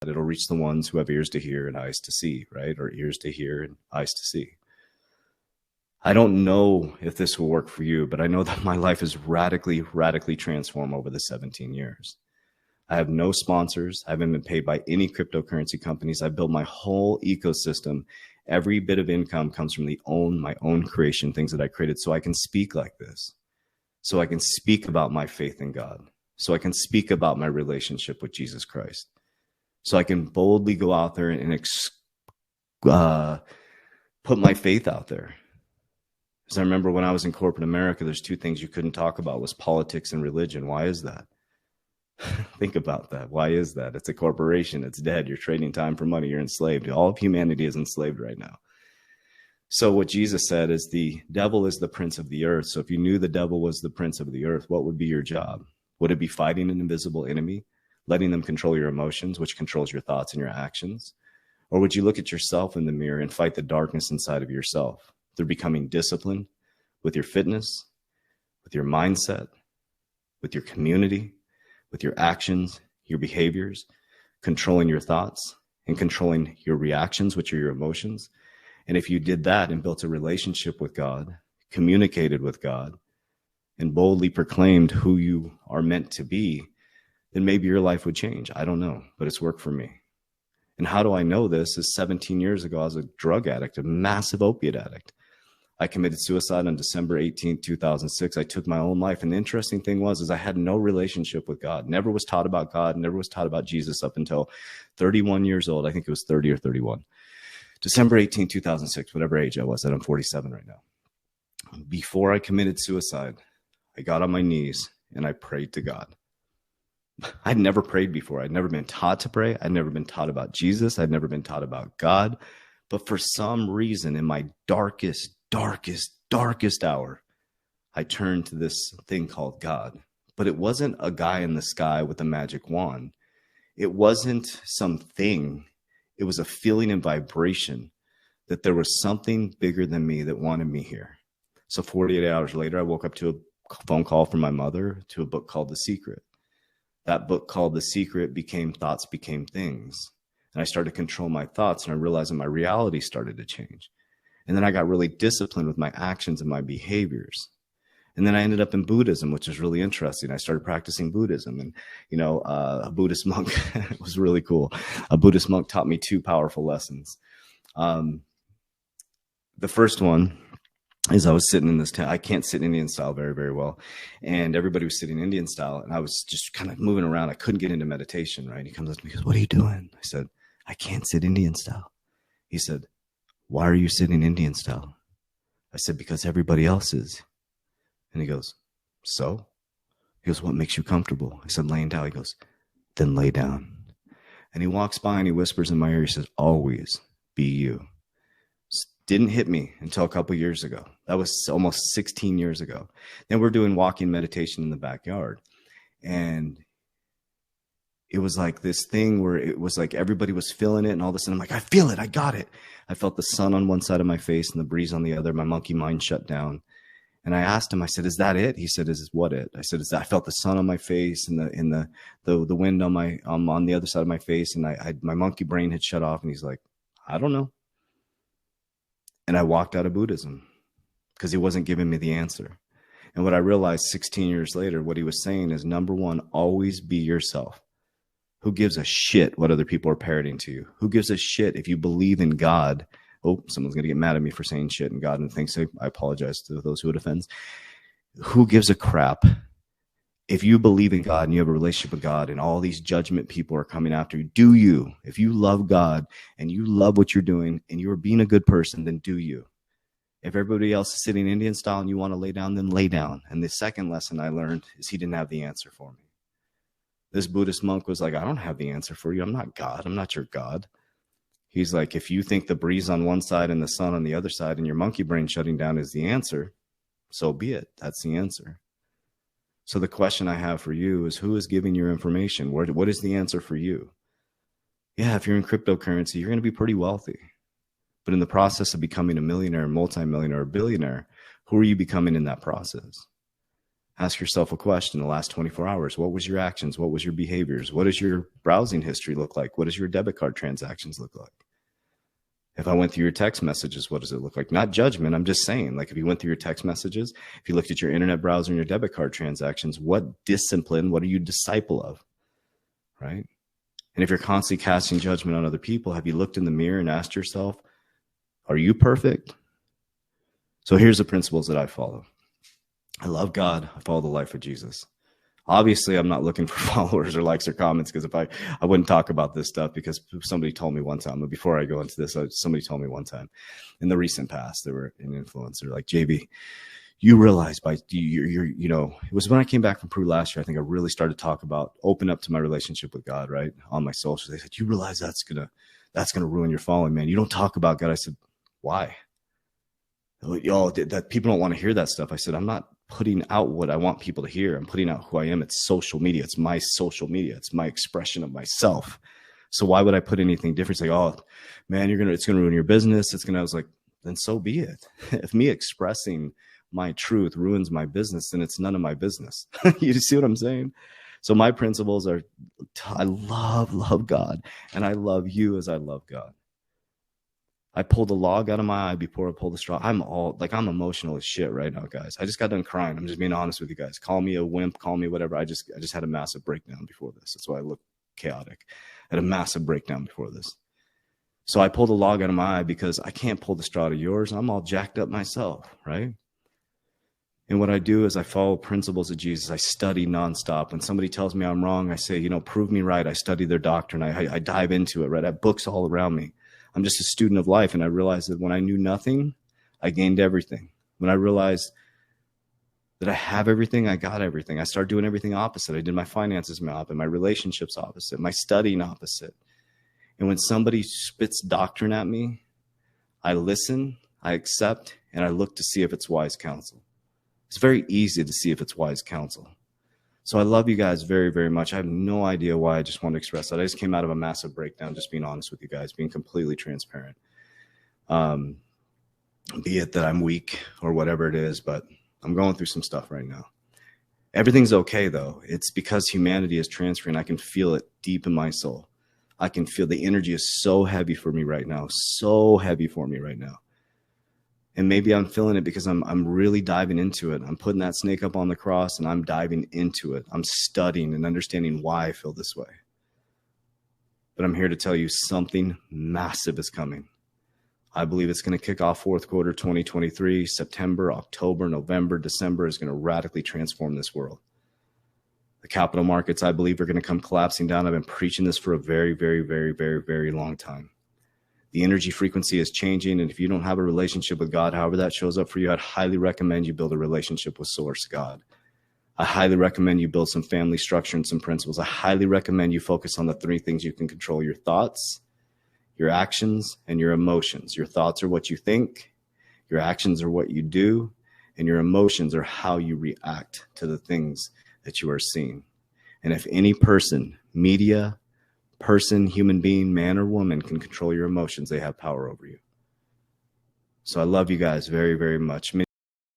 that. It'll reach the ones who have ears to hear and eyes to see, right? Or ears to hear and eyes to see. I don't know if this will work for you, but I know that my life is radically, radically transformed over the 17 years. I have no sponsors. I haven't been paid by any cryptocurrency companies. I built my whole ecosystem. Every bit of income comes from my own creation, things that I created, so I can speak like this. So I can speak about my faith in God. So I can speak about my relationship with Jesus Christ. So I can boldly go out there and put my faith out there. Because I remember when I was in corporate America, there's two things you couldn't talk about was politics and religion. Why is that? Think about that. Why is that? It's a corporation. It's dead. You're trading time for money. You're enslaved. All of humanity is enslaved right now. So what Jesus said is the devil is the prince of the earth. So if you knew the devil was the prince of the earth, what would be your job? Would it be fighting an invisible enemy, letting them control your emotions, which controls your thoughts and your actions? Or would you look at yourself in the mirror and fight the darkness inside of yourself through becoming disciplined with your fitness, with your mindset, with your community, with your actions, your behaviors, controlling your thoughts and controlling your reactions, which are your emotions? And if you did that and built a relationship with God, communicated with God, and boldly proclaimed who you are meant to be, then maybe your life would change. I don't know, but it's worked for me. And how do I know this? Is 17 years ago, I was a drug addict, a massive opiate addict. I committed suicide on December 18th, 2006. I took my own life. And the interesting thing was I had no relationship with God. Never was taught about God, never was taught about Jesus up until 31 years old. I think it was 30 or 31. December 18th, 2006, whatever age I was, I'm 47 right now. Before I committed suicide, I got on my knees and I prayed to God. I'd never prayed before. I'd never been taught to pray. I'd never been taught about Jesus. I'd never been taught about God. But for some reason, in my darkest hour, I turned to this thing called God. But it wasn't a guy in the sky with a magic wand. It wasn't something. It was a feeling and vibration that there was something bigger than me that wanted me here. So 48 hours later, I woke up to a phone call from my mother to a book called The Secret. That book called The Secret became Thoughts Became Things. And I started to control my thoughts, and I realized that my reality started to change. And then I got really disciplined with my actions and my behaviors. And then I ended up in Buddhism, which is really interesting. I started practicing Buddhism, and, a Buddhist monk was really cool. A Buddhist monk taught me two powerful lessons. The first one is I was sitting in this tent. I can't sit Indian style very, very well. And everybody was sitting Indian style, and I was just kind of moving around. I couldn't get into meditation, right? He comes up to me, he goes, "What are you doing?" I said, "I can't sit Indian style." He said, "Why are you sitting Indian style?" I said, "Because everybody else is." And he goes, "So?" He goes, "What makes you comfortable?" I said, "Laying down." He goes, "Then lay down." And he walks by and he whispers in my ear, he says, "Always be you." Didn't hit me until a couple years ago. That was almost 16 years ago. Then we're doing walking meditation in the backyard. And it was like this thing where it was like everybody was feeling it. And all of a sudden I'm like, I feel it. I got it. I felt the sun on one side of my face and the breeze on the other. My monkey mind shut down. And I asked him, I said, "Is that it?" He said, "Is what it?" I said, I felt the sun on my face and the wind on the other side of my face. And my monkey brain had shut off. And he's like, "I don't know." And I walked out of Buddhism because he wasn't giving me the answer. And what I realized 16 years later, what he was saying is, number one, always be yourself. Who gives a shit what other people are parroting to you? Who gives a shit if you believe in God? Oh, someone's going to get mad at me for saying shit and God and things. So I apologize to those who it offends. Who gives a crap if you believe in God and you have a relationship with God and all these judgment people are coming after you? Do you? If you love God and you love what you're doing and you're being a good person, then do you. If everybody else is sitting Indian style and you want to lay down, then lay down. And the second lesson I learned is he didn't have the answer for me. This Buddhist monk was like, "I don't have the answer for you. I'm not God. I'm not your God." He's like, if you think the breeze on one side and the sun on the other side and your monkey brain shutting down is the answer, so be it. That's the answer. So the question I have for you is, who is giving your information? What is the answer for you? Yeah, if you're in cryptocurrency, you're going to be pretty wealthy. But in the process of becoming a millionaire, multimillionaire, or billionaire, who are you becoming in that process? Ask yourself a question: the last 24 hours, what was your actions? What was your behaviors? What does your browsing history look like? What does your debit card transactions look like? If I went through your text messages, what does it look like? Not judgment. I'm just saying, like, if you went through your text messages, if you looked at your internet browser and your debit card transactions, what discipline, what are you disciple of? Right? And if you're constantly casting judgment on other people, have you looked in the mirror and asked yourself, are you perfect? So here's the principles that I follow. I love God. I follow the life of Jesus. Obviously, I'm not looking for followers or likes or comments, because if I wouldn't talk about this stuff, because somebody told me one time, but before I go into this, somebody told me one time in the recent past, they were an influencer, like, JB, you realize by it was when I came back from Peru last year, I think I really started to talk about, open up to my relationship with God, right? On my socials. They said, you realize that's gonna ruin your following, man. You don't talk about God. I said, why? Y'all, that people don't want to hear that stuff. I said, I'm not putting out what I want people to hear. I'm putting out who I am. It's social media. It's my social media. It's my expression of myself. So why would I put anything different? It's like, oh man, it's going to ruin your business. I was like, then so be it. If me expressing my truth ruins my business, then it's none of my business. You see what I'm saying? So my principles are, I love God, and I love you as I love God. I pulled a log out of my eye before I pulled the straw. I'm emotional as shit right now, guys. I just got done crying. I'm just being honest with you guys. Call me a wimp, call me whatever. I just had a massive breakdown before this. That's why I look chaotic. I had a massive breakdown before this. So I pulled a log out of my eye because I can't pull the straw out of yours. I'm all jacked up myself, right? And what I do is I follow principles of Jesus. I study nonstop. When somebody tells me I'm wrong, I say, prove me right. I study their doctrine. I dive into it, right? I have books all around me. I'm just a student of life. And I realized that when I knew nothing, I gained everything. When I realized that I have everything, I got everything. I started doing everything opposite. I did my finances opposite, my relationships opposite, my studying opposite. And when somebody spits doctrine at me, I listen, I accept, and I look to see if it's wise counsel. It's very easy to see if it's wise counsel. So I love you guys very, very much. I have no idea why. I just want to express that. I just came out of a massive breakdown, just being honest with you guys, being completely transparent. Be it that I'm weak or whatever it is, but I'm going through some stuff right now. Everything's okay, though. It's because humanity is transferring. I can feel it deep in my soul. I can feel the energy is so heavy for me right now, so heavy for me right now. And maybe I'm feeling it because I'm really diving into it. I'm putting that snake up on the cross and I'm diving into it. I'm studying and understanding why I feel this way. But I'm here to tell you something massive is coming. I believe it's going to kick off fourth quarter 2023. September, October, November, December is going to radically transform this world. The capital markets, I believe, are going to come collapsing down. I've been preaching this for a very, very, very, very, very long time. The energy frequency is changing. And if you don't have a relationship with God, however that shows up for you, I'd highly recommend you build a relationship with Source God. I highly recommend you build some family structure and some principles. I highly recommend you focus on the 3 things you can control: your thoughts, your actions, and your emotions. Your thoughts are what you think, your actions are what you do, and your emotions are how you react to the things that you are seeing. And if any person, media, person, human being, man or woman, can control your emotions, they have power over you. So I love you guys very, very much.